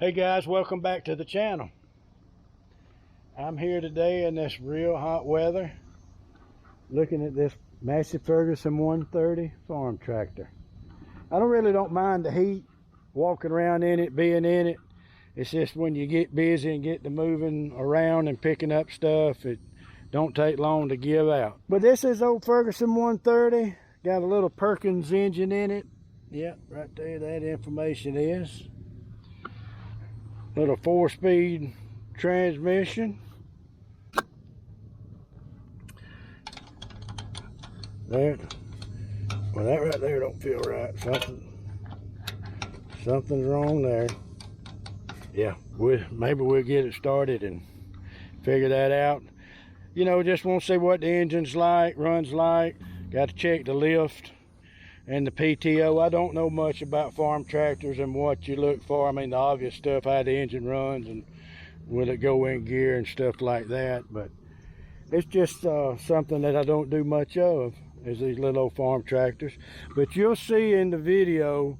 Hey guys, welcome back to the channel. I'm here today in this real hot weather looking at this Massey Ferguson 130 farm tractor. I don't mind the heat, walking around in it, being in it. It's just when you get busy and get to moving around and picking up stuff, it don't take long to give out. But this is old Ferguson 130, got a little Perkins engine in it. Yep, right there that information is. Little 4-speed transmission. There, well, that right there don't feel right. Something's wrong there. Yeah, maybe we'll get it started and figure that out. You know, just want to see what the engine's like, runs like. Got to check the lift and the PTO. I don't know much about farm tractors and what you look for. I mean, the obvious stuff, how the engine runs and will it go in gear and stuff like that. But it's just something that I don't do much of, is these little old farm tractors. But you'll see in the video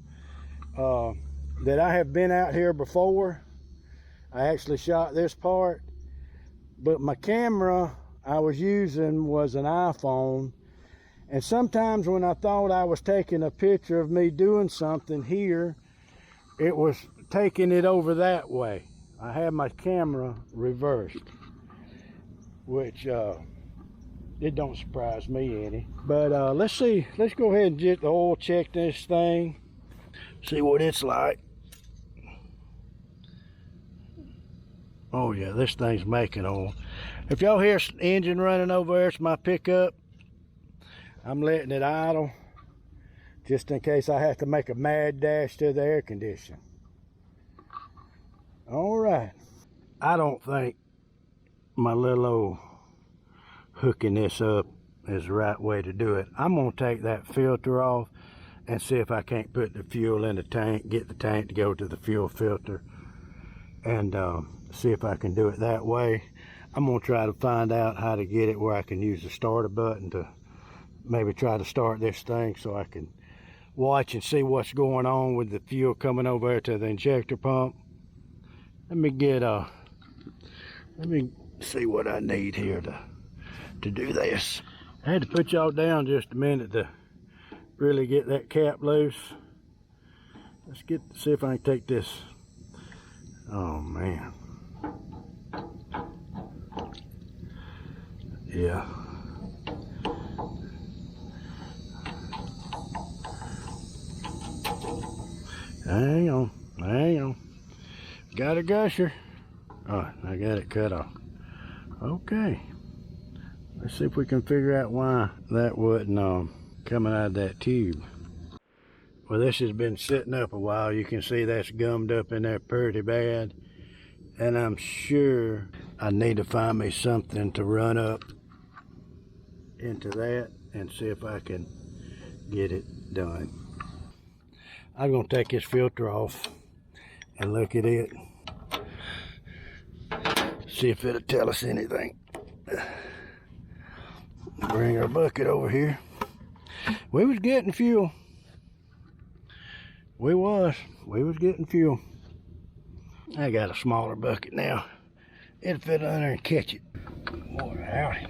that I have been out here before. I actually shot this part, but my camera I was using was an iPhone. And sometimes when I thought I was taking a picture of me doing something here, it was taking it over that way. I had my camera reversed, which it don't surprise me any. But let's see, let's go ahead and get the oil check this thing, see what it's like. Oh yeah, this thing's making oil. If y'all hear engine running over there, it's my pickup. I'm letting it idle just in case I have to make a mad dash to the air conditioner. All right. I don't think my little old hooking this up is the right way to do it. I'm gonna take that filter off and see if I can't put the fuel in the tank, get the tank to go to the fuel filter, and see if I can do it that way. I'm gonna try to find out how to get it where I can use the starter button to maybe try to start this thing so I can watch and see what's going on with the fuel coming over there to the injector pump. Let me see what I need here to do this. I had to put y'all down just a minute to really get that cap loose. Let's see if I can take this. Oh man. Yeah. Hang on. Got a gusher. Oh, I got it cut off. Okay. Let's see if we can figure out why that wasn't coming out of that tube. Well, this has been sitting up a while. You can see that's gummed up in there pretty bad. And I'm sure I need to find me something to run up into that and see if I can get it done. I'm gonna take this filter off and look at it, see if it'll tell us anything. Bring our bucket over here. We was getting fuel. We was getting fuel. I got a smaller bucket now. It'll fit under there and catch it. Boy, howdy.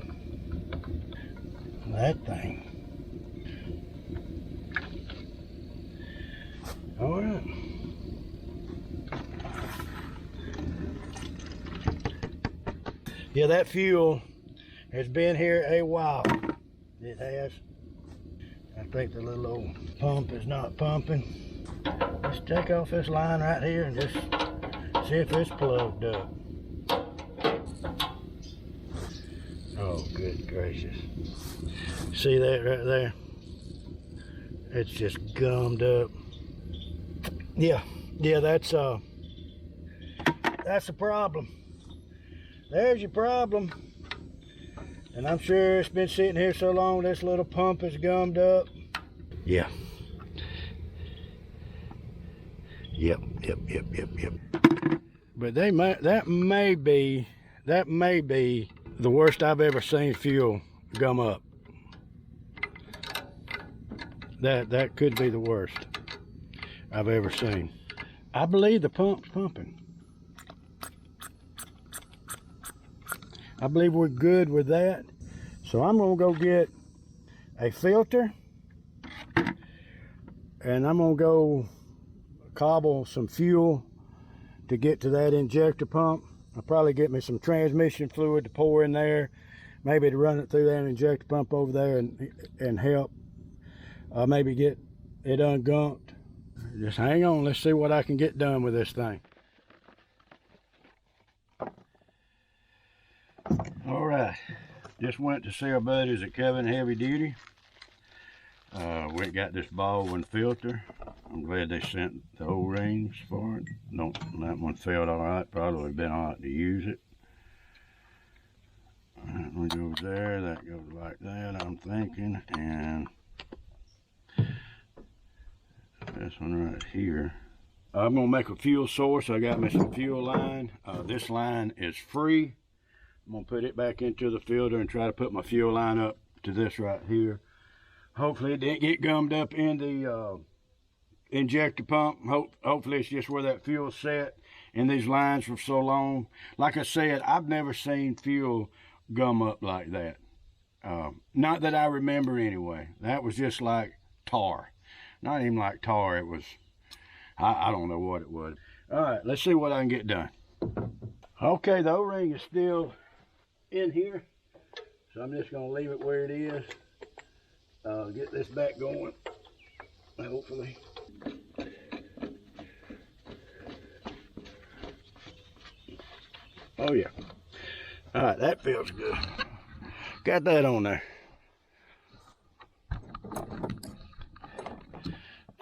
That thing. All right. Yeah, that fuel has been here a while. It has. I think the little old pump is not pumping. Let's take off this line right here and just see if it's plugged up. Oh, good gracious. See that right there? It's just gummed up. Yeah, that's a problem. There's your problem. And I'm sure it's been sitting here so long, this little pump is gummed up. Yeah. Yep. But that may be the worst I've ever seen fuel gum up. That could be the worst I've ever seen. I believe the pump's pumping. I believe we're good with that. So I'm gonna go get a filter, and I'm gonna go cobble some fuel to get to that injector pump. I'll probably get me some transmission fluid to pour in there, maybe to run it through that injector pump over there and help maybe get it ungunked. Just hang on, let's see what I can get done with this thing. All right, just went to see our buddies at Kevin Heavy Duty. We got this Baldwin filter. I'm glad they sent the O-rings for it. That one felt all right. Probably been all right to use it. That one goes there. That goes like that, I'm thinking. And this one right here. I'm gonna make a fuel source. I got me some fuel line. This line is free. I'm gonna put it back into the filter and try to put my fuel line up to this right here. Hopefully it didn't get gummed up in the injector pump. Hopefully it's just where that fuel set in these lines for so long. Like I said, I've never seen fuel gum up like that. Not that I remember anyway. That was just like tar. Not even like tar, it was, I don't know what it was. All right, let's see what I can get done. Okay, the O-ring is still in here, so I'm just gonna leave it where it is. Get this back going, hopefully. Oh yeah. All right, that feels good. Got that on there.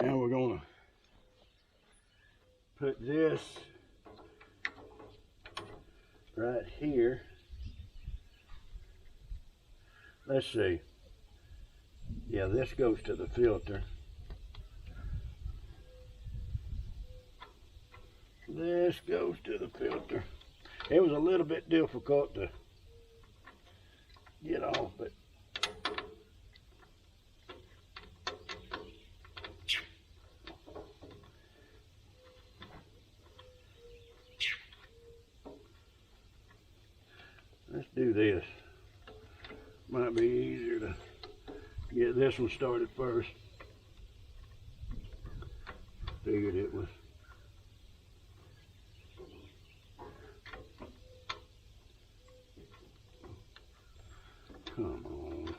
Now we're gonna put this right here. Let's see. Yeah, this goes to the filter. This goes to the filter. It was a little bit difficult to get off, but let's do this. Might be easier to get this one started first. Figured it was. Come on.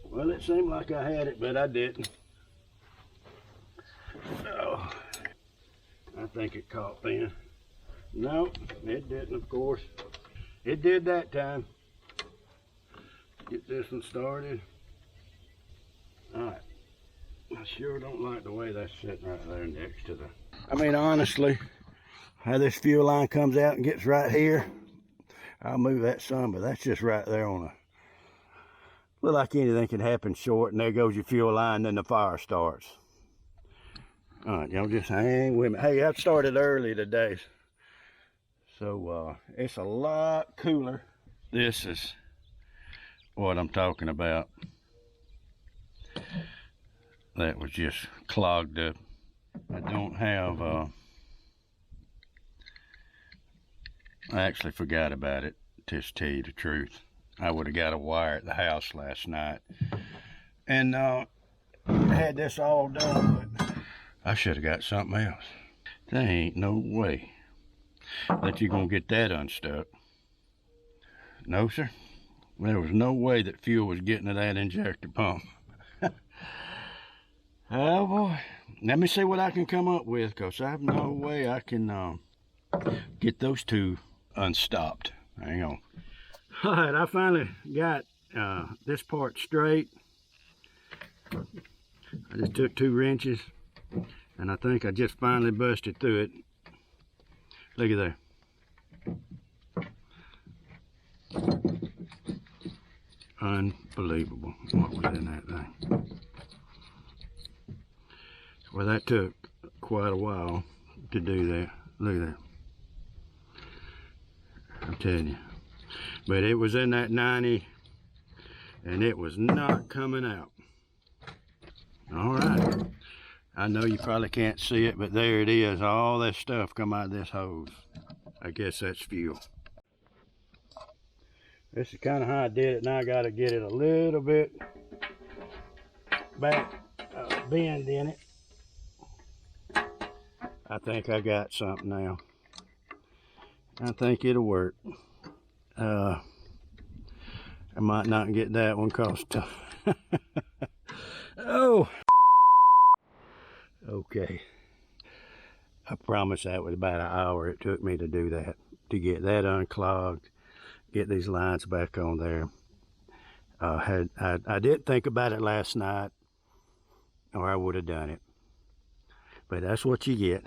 Well, it seemed like I had it, but I didn't. So, I think it caught then. No, it didn't, of course. It did that time. Get this one started. All right. I sure don't like the way that's sitting right there next to the... I mean, honestly, how this fuel line comes out and gets right here, I'll move that some, but that's just right there on a... Look like anything can happen short, and there goes your fuel line, then the fire starts. All right, y'all just hang with me. Hey, I started early today, so it's a lot cooler. This is what I'm talking about. That was just clogged up. I don't have, I actually forgot about it, just to tell you the truth. I would have got a wire at the house last night and had this all done, but I should have got something else. There ain't no way that you're gonna get that unstuck. No, sir. There was no way that fuel was getting to that injector pump. Oh boy. Let me see what I can come up with, because I have no way I can get those two unstopped. Hang on. All right, I finally got this part straight. I just took 2 wrenches, and I think I just finally busted through it. Look at there. Unbelievable what was in that thing. Well, that took quite a while to do that. Look at that. I'm telling you. But it was in that 90 and it was not coming out. All right. I know you probably can't see it, but there it is. All this stuff come out of this hose. I guess that's fuel. This is kind of how I did it. Now I got to get it a little bit back, bend in it. I think I got something now. I think it'll work. I might not get that one cause oh, okay. I promise that was about an hour it took me to do that, to get that unclogged, get these lines back on there. I did think about it last night, or I would have done it. But that's what you get.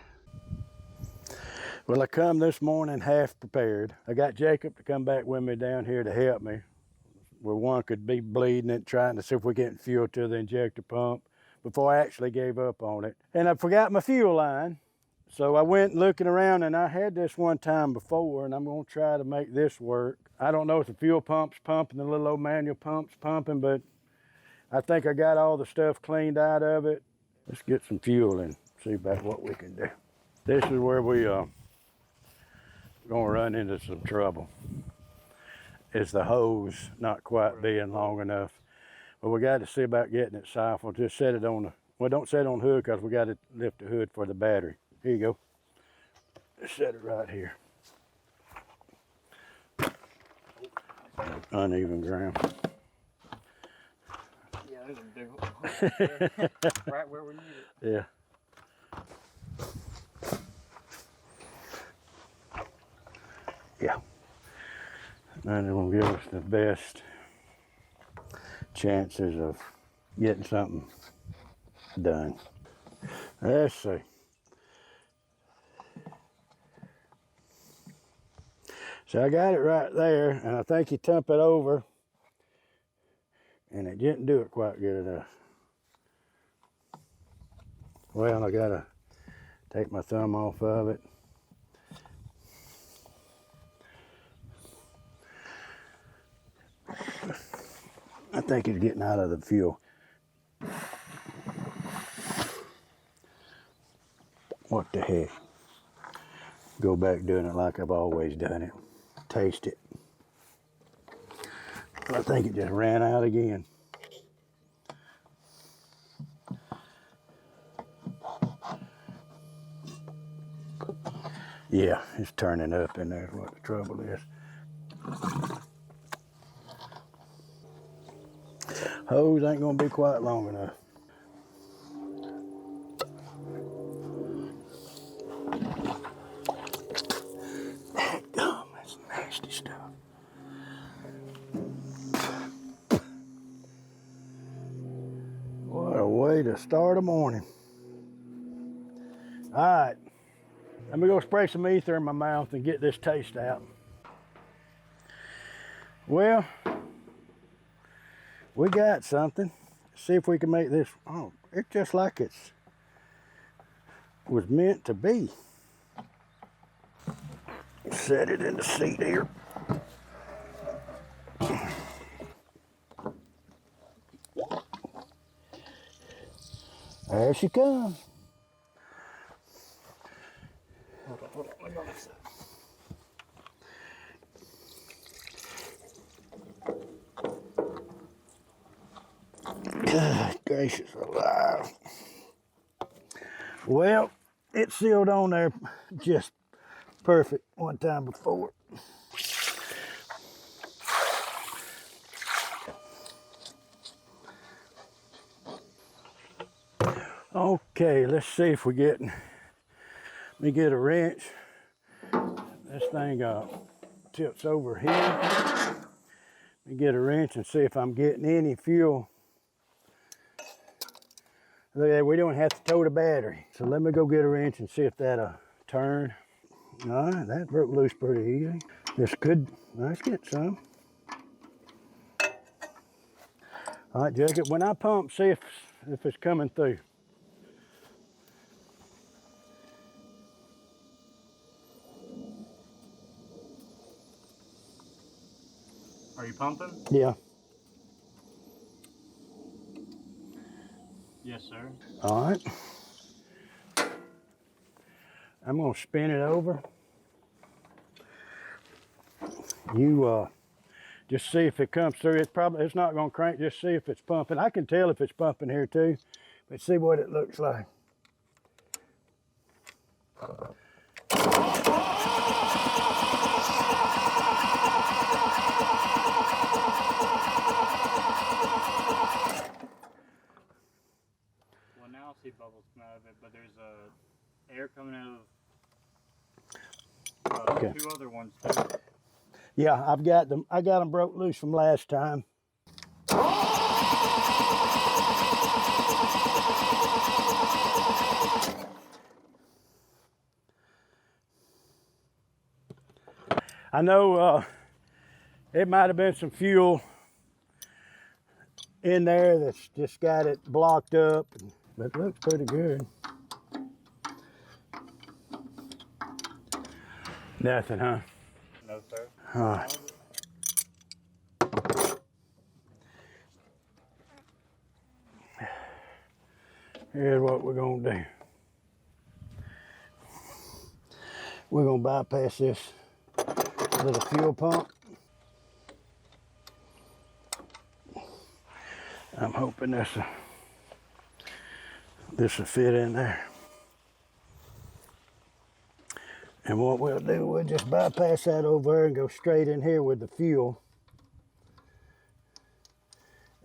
Well, I come this morning half prepared. I got Jacob to come back with me down here to help me, where one could be bleeding it, trying to see if we're getting fuel to the injector pump before I actually gave up on it. And I forgot my fuel line. So I went looking around, and I had this one time before, and I'm gonna try to make this work. I don't know if the fuel pump's pumping, the little old manual pump's pumping, but I think I got all the stuff cleaned out of it. Let's get some fuel and see about what we can do. This is where we gonna run into some trouble. Is the hose not quite being long enough. But we got to see about getting it siphoned. Just set it on the, well, don't set it on the hood because we got to lift the hood for the battery. Here you go. Just set it right here. Uneven ground. Yeah, there's a big hole right where we need it. Yeah. And it will give us the best chances of getting something done. Let's see. So I got it right there, and I think you tump it over, and it didn't do it quite good enough. Well, I gotta take my thumb off of it. I think it's getting out of the fuel. What the heck? Go back doing it like I've always done it. Taste it. I think it just ran out again. Yeah, it's turning up in there is what the trouble is. Hose ain't gonna be quite long enough. That's nasty stuff. What a way to start a morning. All right, let me go spray some ether in my mouth and get this taste out. Well, we got something. See if we can make this. Oh, it's just like it's was meant to be. Set it in the seat here. There she comes. Hold on, let me go this side. God gracious alive. Well, it sealed on there just perfect one time before. Okay, let's see if we get, let me get a wrench. This thing tips over here. Let me get a wrench and see if I'm getting any fuel. Look at that, we don't have to tow the battery. So let me go get a wrench and see if that'll turn. All right, that broke loose pretty easy. This could, let's get some. All right, Jacob, when I pump, see if it's coming through. Are you pumping? Yeah. Yes, sir. All right. I'm gonna spin it over. You just see if it comes through. It's not gonna crank. Just see if it's pumping. I can tell if it's pumping here too, but see what it looks like. Well, now I see bubbles come out of it, but there's air coming out of Okay. 2 other ones too. Yeah, I got them broke loose from last time. I know it might have been some fuel in there that's just got it blocked up, but it looks pretty good. Nothing, huh? No, sir. All right. Here's what we're gonna do. We're gonna bypass this little fuel pump. I'm hoping this will fit in there. And what we'll do, we'll just bypass that over there and go straight in here with the fuel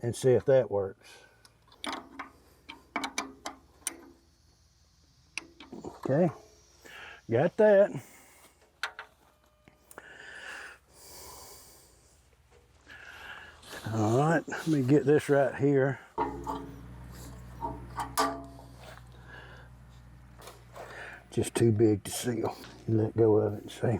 and see if that works. Okay, got that. All right, let me get this right here. Just too big to seal. You let go of it and see.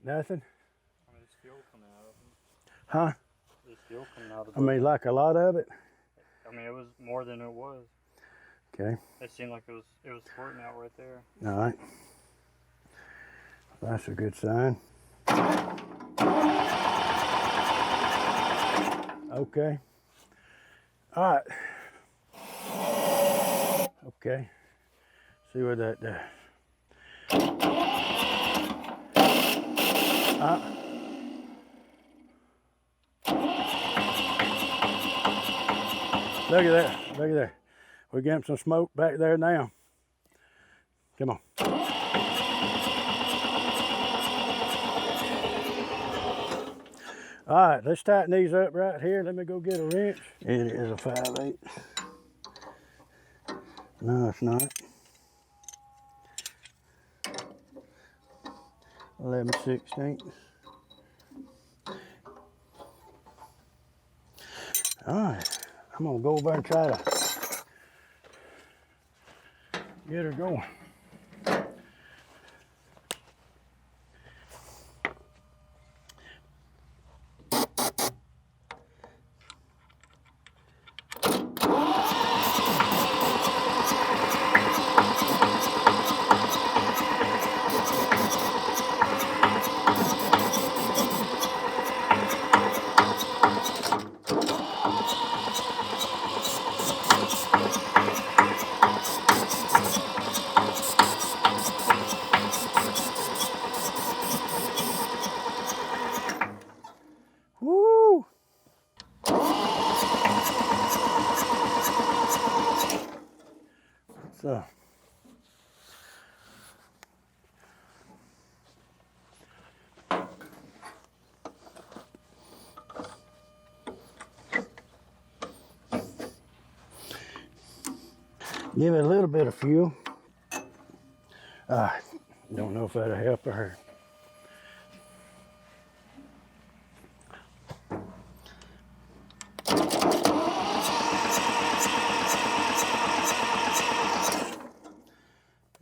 Nothing? I mean, there's fuel coming out of them. Huh? There's fuel coming out of I mean, like a lot of it? I mean, it was more than it was. Okay. It seemed like it was squirting out right there. All right. That's a good sign. Okay. All right. Okay. See what that does. Look at that. Look at that. We're getting some smoke back there now. Come on. All right, let's tighten these up right here. Let me go get a wrench. It is a 5/8. No, it's not. 11/16. All right, I'm gonna go over and try to get her going. Woo! So, give it a little bit of fuel. Don't know if that'll help or hurt.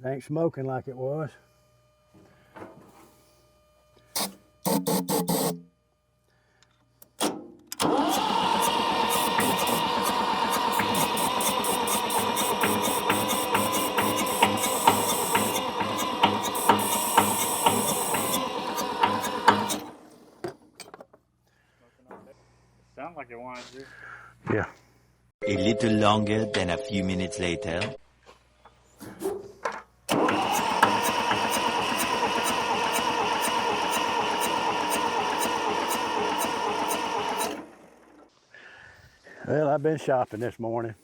It ain't smoking like it was. A little longer than a few minutes later. Well, I've been shopping this morning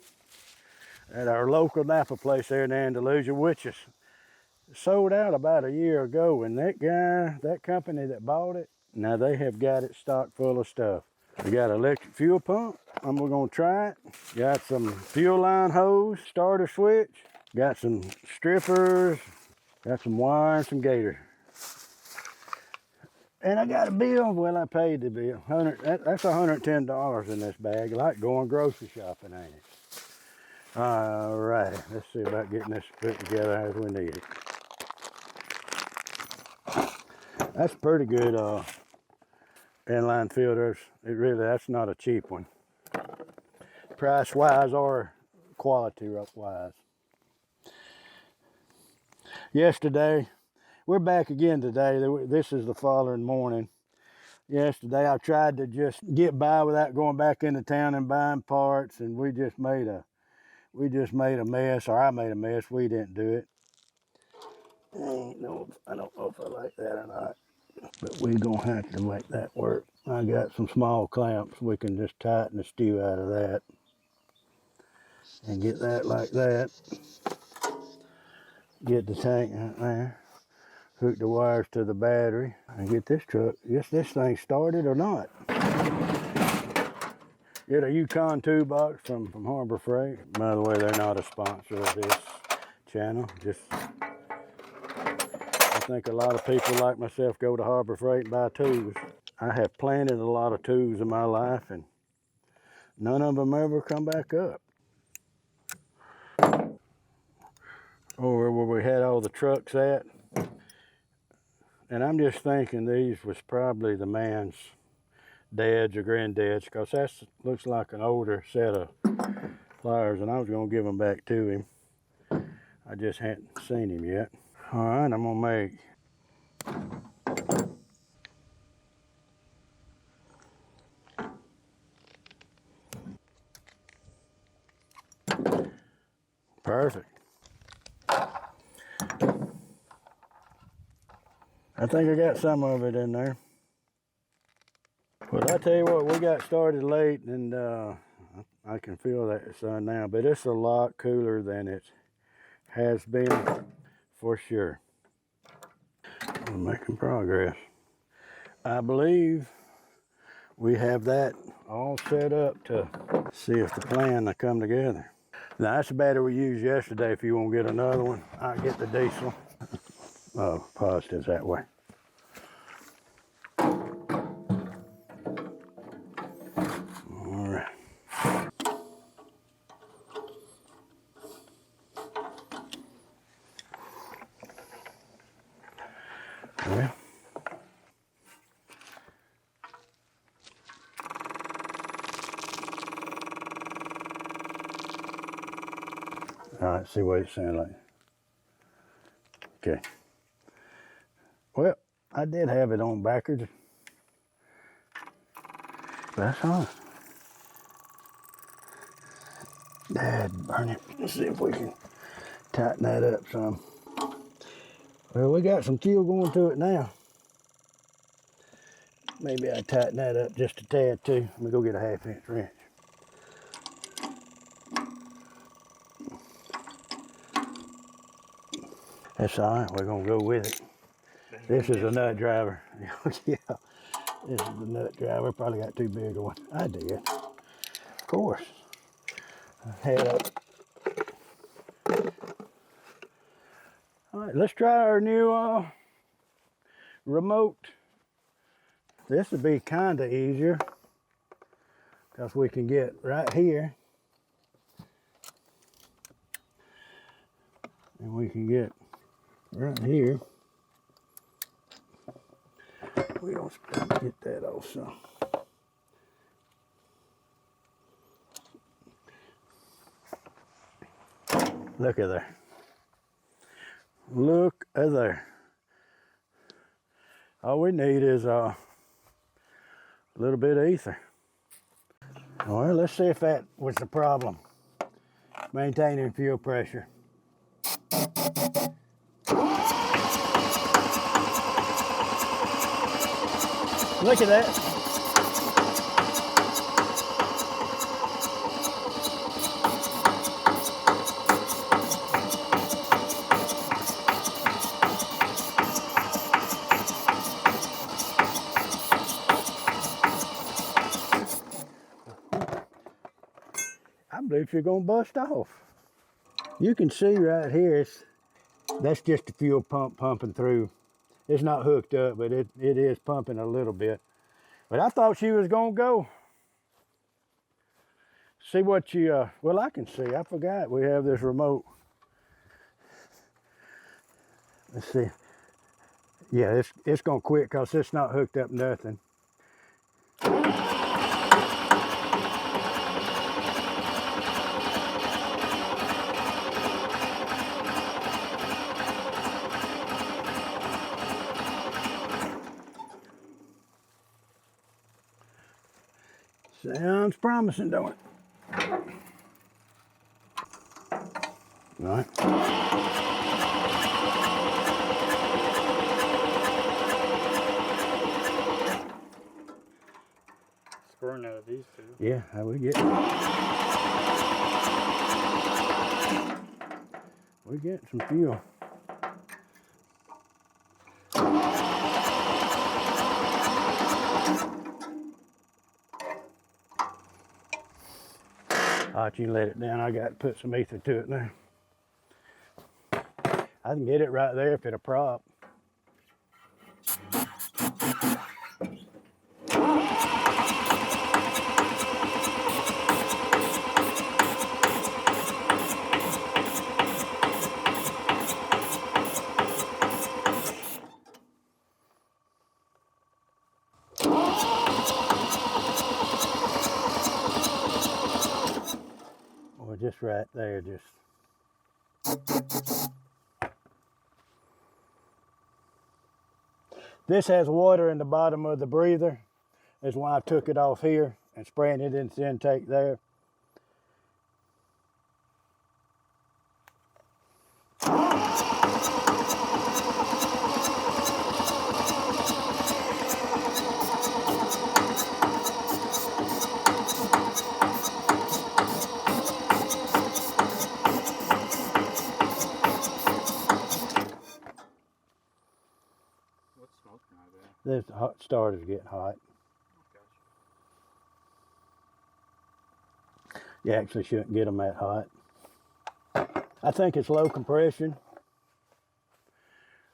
at our local Napa place there in Andalusia, which is sold out about a year ago. And that company that bought it, now they have got it stocked full of stuff. We got an electric fuel pump, and we're gonna try it. Got some fuel line hose, starter switch, got some strippers, got some wire and some gator. And I got a bill. Well, I paid the bill. That's $110 in this bag. Like going grocery shopping, ain't it? All right, let's see about getting this put together as we need it. That's pretty good inline filters. That's not a cheap one. Price-wise or quality-wise. Yesterday, we're back again today. This is the following morning. Yesterday, I tried to just get by without going back into town and buying parts, and we just made a mess, or I made a mess. We didn't do it. I don't know if I like that or not, but we're gonna have to make that work. I got some small clamps. We can just tighten the stew out of that and get that like that. Get the tank right there. Hook the wires to the battery and get this truck. Guess this thing started or not. Get a Yukon 2 box from Harbor Freight. By the way, they're not a sponsor of this channel. I think a lot of people like myself go to Harbor Freight and buy tools. I have planted a lot of tools in my life, and none of them ever come back up. Or where we had all the trucks at. And I'm just thinking these was probably the man's dads or granddads, because that looks like an older set of pliers, and I was going to give them back to him. I just hadn't seen him yet. All right, I'm going to make perfect. I think I got some of it in there. Well, I tell you what, we got started late, and I can feel that sun now, but it's a lot cooler than it has been for sure. We're making progress. I believe we have that all set up to see if the plan will come together. Now, that's the battery we used yesterday. If you want to get another one, I'll get the diesel. Oh, positives that way. All right. Well, all right, see what it sounds like. Okay. Well, I did have it on backwards. That's all. Dad, burn it. Let's see if we can tighten that up some. Well, we got some fuel going to it now. Maybe I tighten that up just a tad too. Let me go get a 1/2 inch wrench. That's all right, we're gonna go with it. This is a nut driver. Yeah, this is the nut driver. Probably got too big a one. I did, of course. I had a... All right, let's try our new remote. This would be kind of easier because we can get right here and we can get right here. We don't get that also. Look at there. Look at there. All we need is a little bit of ether. Well, let's see if that was the problem. Maintaining fuel pressure. Look at that. I believe you're gonna bust off. You can see right here, that's just the fuel pump pumping through. It's not hooked up, but it is pumping a little bit. But I thought she was gonna go. See what you, well, I can see. I forgot we have this remote. Let's see. Yeah, it's gonna quit because it's not hooked up nothing. Sounds promising, don't it? All right. Squirting out of these two. Yeah, how we get? We get some fuel. All right, you can let it down. I got to put some ether to it now. I can get it right there if it'll prop. Or just right there, just. This has water in the bottom of the breather. That's why I took it off here and spraying it into the intake there. What's smoking out there? This hot starter's getting hot. You actually shouldn't get them that hot. I think it's low compression.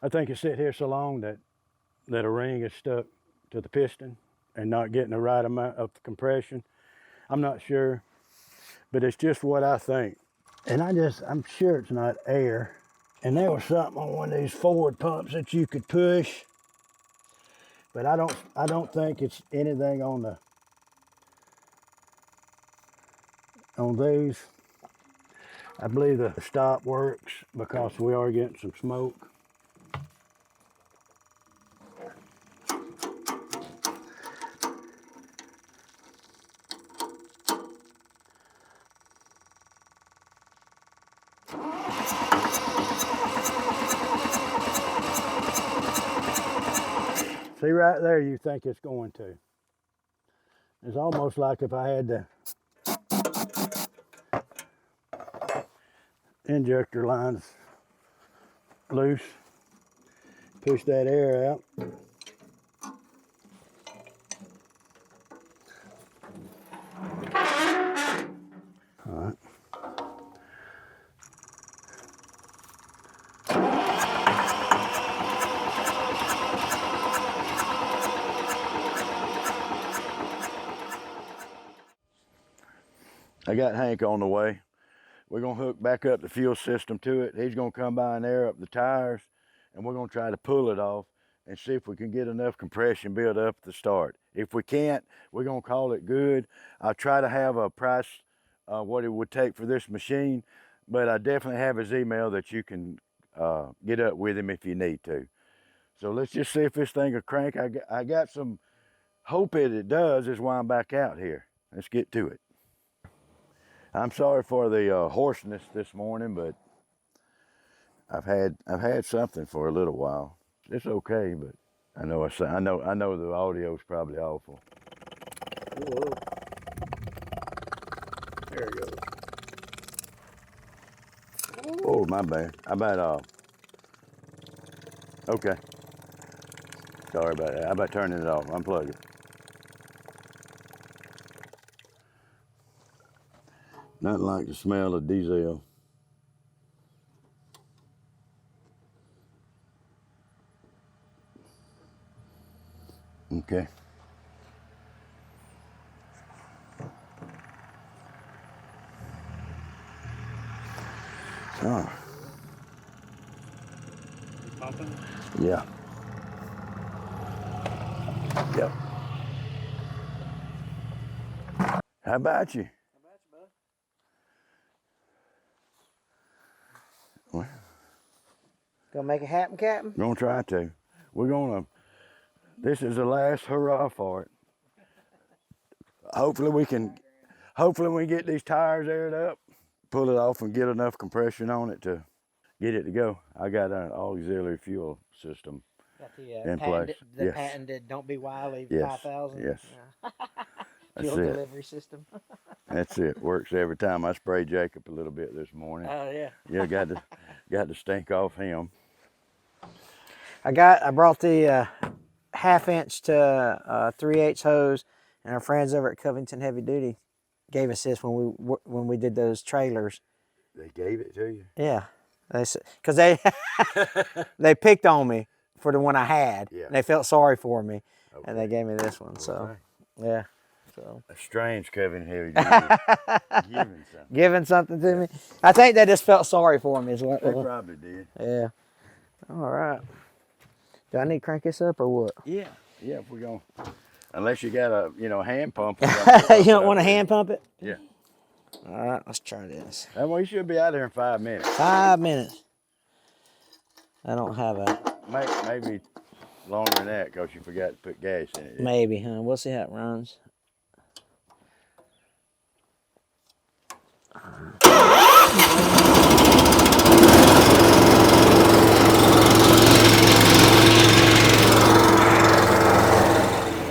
I think it's sit here so long that a ring is stuck to the piston and not getting the right amount of compression. I'm not sure, but it's just what I think. And I'm sure it's not air. And there was something on one of these Ford pumps that you could push, but I don't think it's anything on these. I believe the stop works because we are getting some smoke. See right there, you think it's going to. It's almost like if I had the injector lines loose, push that air out. All right. I got Hank on the way. We're gonna hook back up the fuel system to it. He's gonna come by and air up the tires, and we're gonna try to pull it off and see if we can get enough compression built up at the start. If we can't, we're gonna call it good. I'll try to have a price, what it would take for this machine, but I definitely have his email that you can get up with him if you need to. So let's just see if this thing will crank. I got some hope that it does, is why I'm back out here. let's get to it. I'm sorry for the hoarseness this morning, but I've had something for a little while. It's okay, but I know the audio's probably awful. Whoa. There it goes. Oh, my bad. I bet okay. Sorry about that. How about turning it off? Unplug it. Nothing like the smell of diesel. Okay. Oh. Pumping? Yeah. Yep. How about you? Well, Gonna make it happen, Captain? gonna try to. This is the last hurrah for it. Hopefully we get these tires aired up, pull it off and get enough compression on it to get it to go. I got an auxiliary fuel system Got in place. the Yes. patented DontbeWily Yes. 5000. Yes. Fuel That's it. delivery system. That's it. Works every time. I sprayed Jacob a little bit this morning. Oh yeah. Yeah, got to stink off him. I brought the 1/2 inch to 3/8 hose, and our friends over at Covington Heavy Duty gave us this when we did those trailers. They gave it to you? Yeah, because they picked on me for the one I had. Yeah. And they felt sorry for me, Okay. and they gave me this one. So Okay. yeah. So A strange Kevin Heavy Duty. giving something to me. I think they just felt sorry for me as well. They probably did. Yeah. All right. Do I need to crank this up or what? Yeah. Yeah, if we're going. Unless you got a hand pump. You don't want to hand pump it? Yeah. All right, let's try this. Well, you should be out there in 5 minutes. 5 minutes. I don't have a. Maybe longer than that because you forgot to put gas in it. Maybe, huh? We'll see how it runs.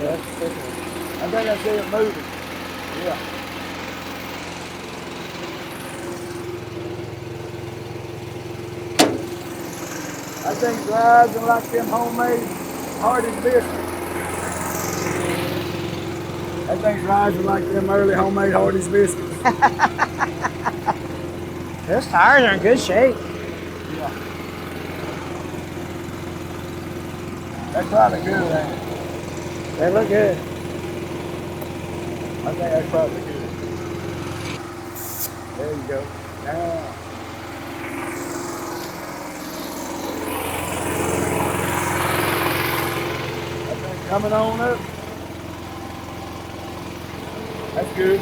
I think I see it moving. Yeah. I think it's rising like them homemade Hardy's biscuits. I think it's rising like them early homemade Hardy's biscuits. Those tires are in good shape. Yeah. That's probably good, ain't it? They look good. I think that's probably good. There you go. Now. That thing coming on up. That's good.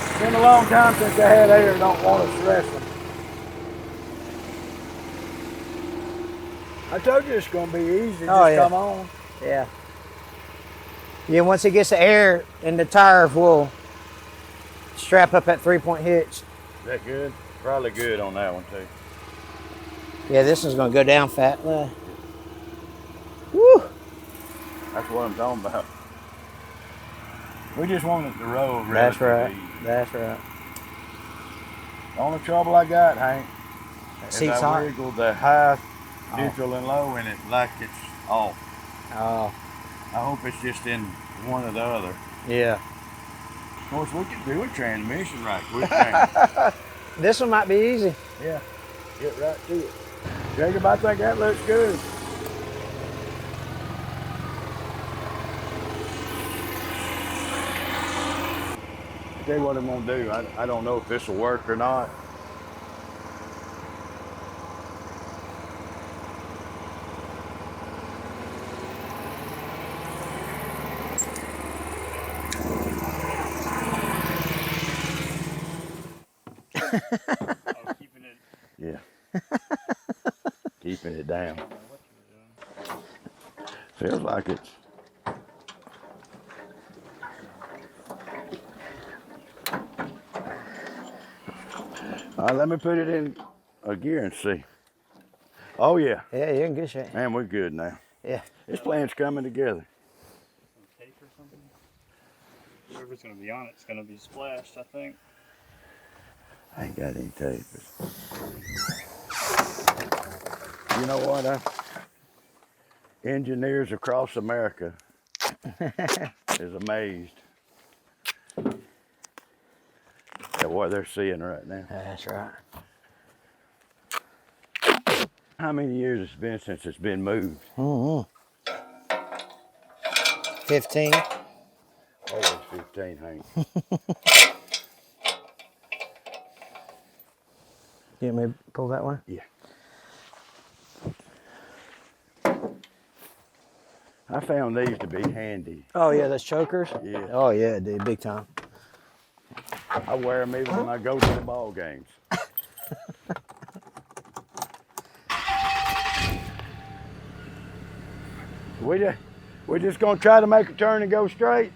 It's been a long time since I had air. Don't want us wrestling. I told you it's going to be easy. Oh, Just yeah. come on. Yeah. Yeah, once it gets the air in the tires, we'll strap up that 3-point hitch. Is that good? Probably good on that one too. Yeah, this one's gonna go down fat. Woo! That's what I'm talking about. We just wanted to roll. That's right. relatively easy. That's right. The only trouble I got, Hank, is Seat's I hot. wiggled the high, neutral, and low in it like it's off. Oh, I hope it's just in one or the other. yeah. Of course, we can do a transmission right quick. Hank. This one might be easy. Yeah, get right to it. Jacob, I think that looks good. I'll tell you what I'm gonna do. I don't know if this will work or not. Keeping it. Yeah. Keeping it down. Feels like it's All right, let me put it in a gear and see. Oh yeah. Yeah, you're in good shape. Man, we're good now. Yeah. This plan's coming together. Tape or something? Whoever's gonna be on it's gonna be splashed, I think. I ain't got any tape. You know what? Engineers across America is amazed at what they're seeing right now. That's right. How many years it's been since it's been moved? 15. Oh, it's 15, Hank. You want me to pull that one? Yeah. I found these to be handy. Oh yeah, those chokers? Yeah. Oh yeah, dude, big time. I wear them even when I go to the ball games. We're just gonna try to make a turn and go straight.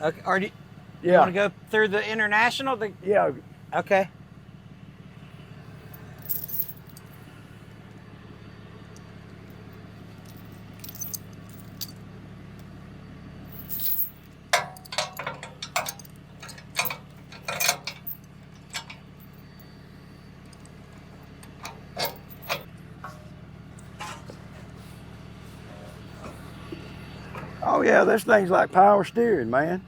Okay, or do you Yeah. want to go through the international? Yeah. Okay. Oh yeah, this thing's like power steering, man.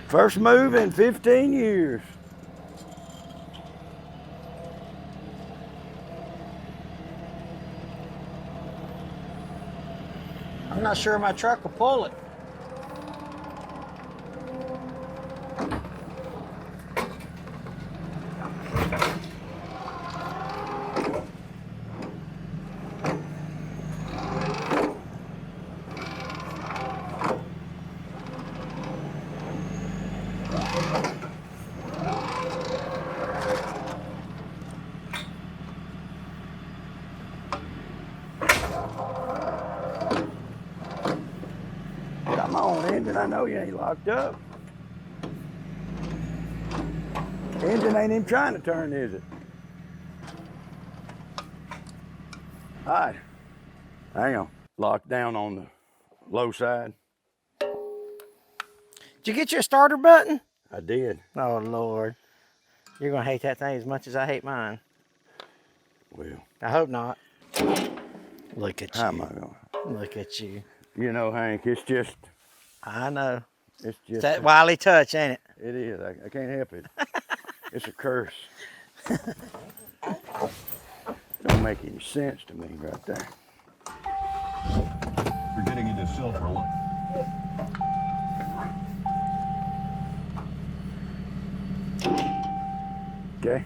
First move in 15 years. I'm not sure my truck will pull it. Come on, engine, I know you ain't locked up. Engine ain't even trying to turn, is it? All right, hang on. Locked down on the low side. Did you get your starter button? I did. Oh Lord. You're gonna hate that thing as much as I hate mine. Well, I hope not. Look at how you. am I going? Look at you. You know, Hank, it's just, I know. it's It's just. that wily touch, ain't it? It is. I can't help it. It's a curse. Don't make any sense to me right there. You're getting into silver. Okay.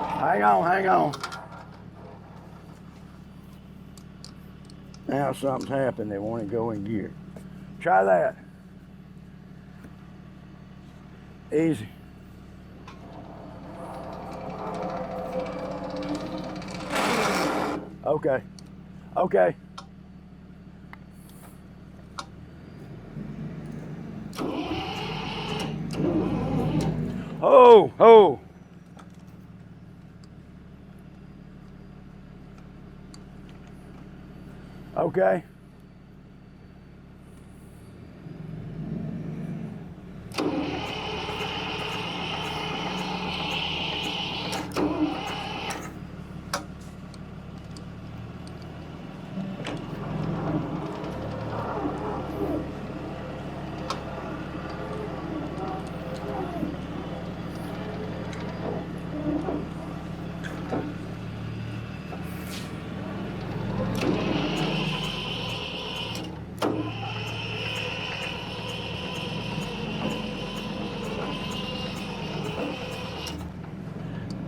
Hang on, hang on. Now something's happened. They want to go in gear. Try that. Easy. Okay. Okay. Oh, oh. Okay.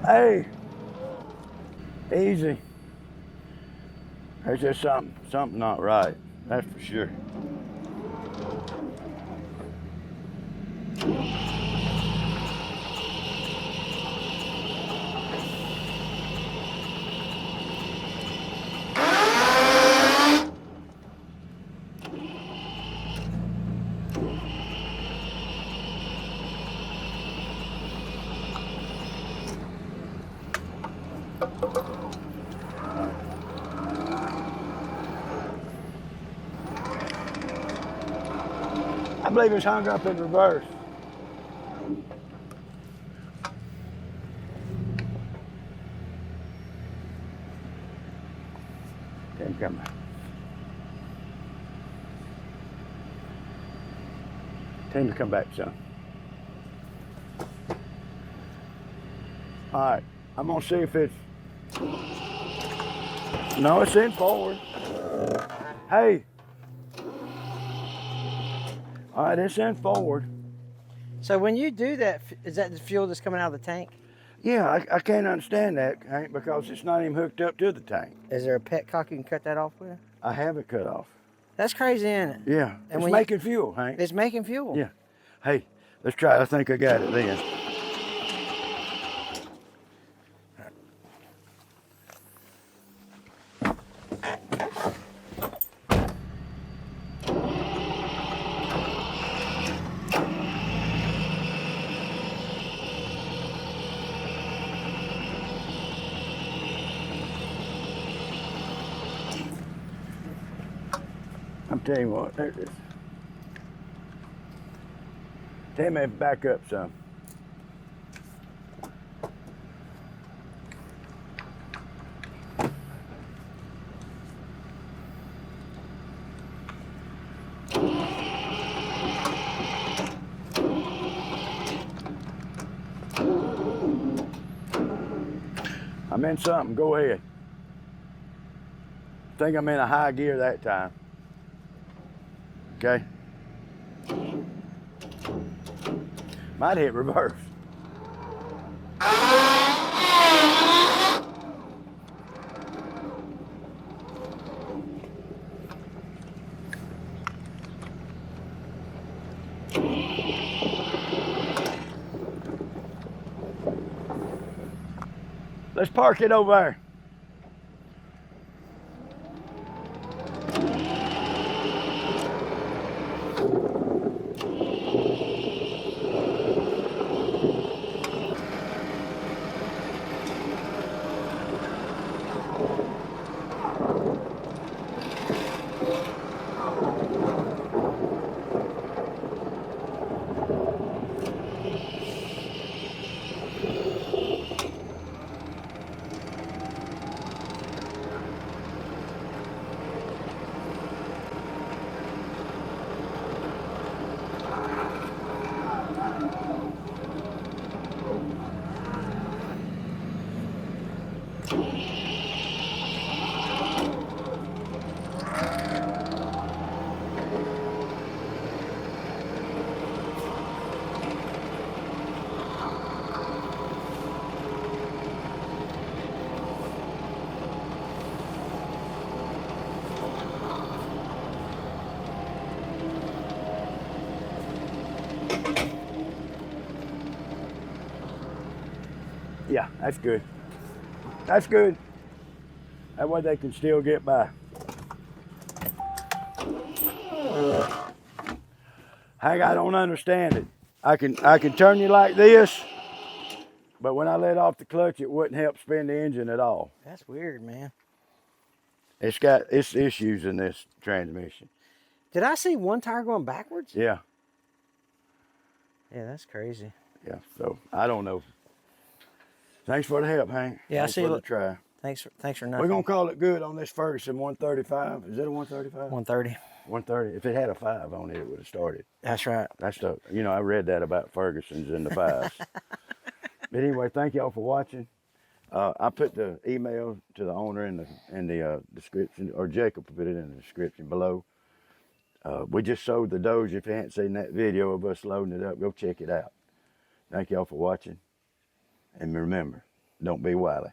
Hey, easy. There's just something not right. That's for sure. I believe it's hung up in reverse. Can't come back. Tell him to come back, son. All right, I'm gonna see if it's. No, it's in forward. Hey. All right, it's in forward. So when you do that, is that the fuel that's coming out of the tank? Yeah, I can't understand that, Hank, because it's not even hooked up to the tank. Is there a petcock you can cut that off with? I have it cut off. That's crazy, isn't it? Yeah, And it's making fuel, Hank. It's making fuel. Yeah. Hey, let's try. I think I got it then. I'm telling you what, there it is. Tell me if back up some. I'm in something, go ahead. I think I'm in a high gear that time. Okay. Might hit reverse. Let's park it over there. Yeah, that's good. That's good. That way they can still get by. Hank, I don't understand it. I can turn you like this, but when I let off the clutch, it wouldn't help spin the engine at all. That's weird, man. It's got its issues in this transmission. Did I see one tire going backwards? Yeah, Yeah, that's crazy. yeah. So I don't know. Thanks for the help, Hank. Yeah, Thanks I see. for the try. Thanks for nothing. We're gonna call it good on this Ferguson 135. Is it a 135? 130. 130. If it had a 5 on it, it would have started. That's right. That's the, you know, I read that about Ferguson's in the 5s. But anyway, thank y'all for watching. I put the email to the owner in the description, or Jacob put it in the description below. We just sold the Doge. If you hadn't seen that video of us loading it up, go check it out. Thank y'all for watching. And remember, don't be wily.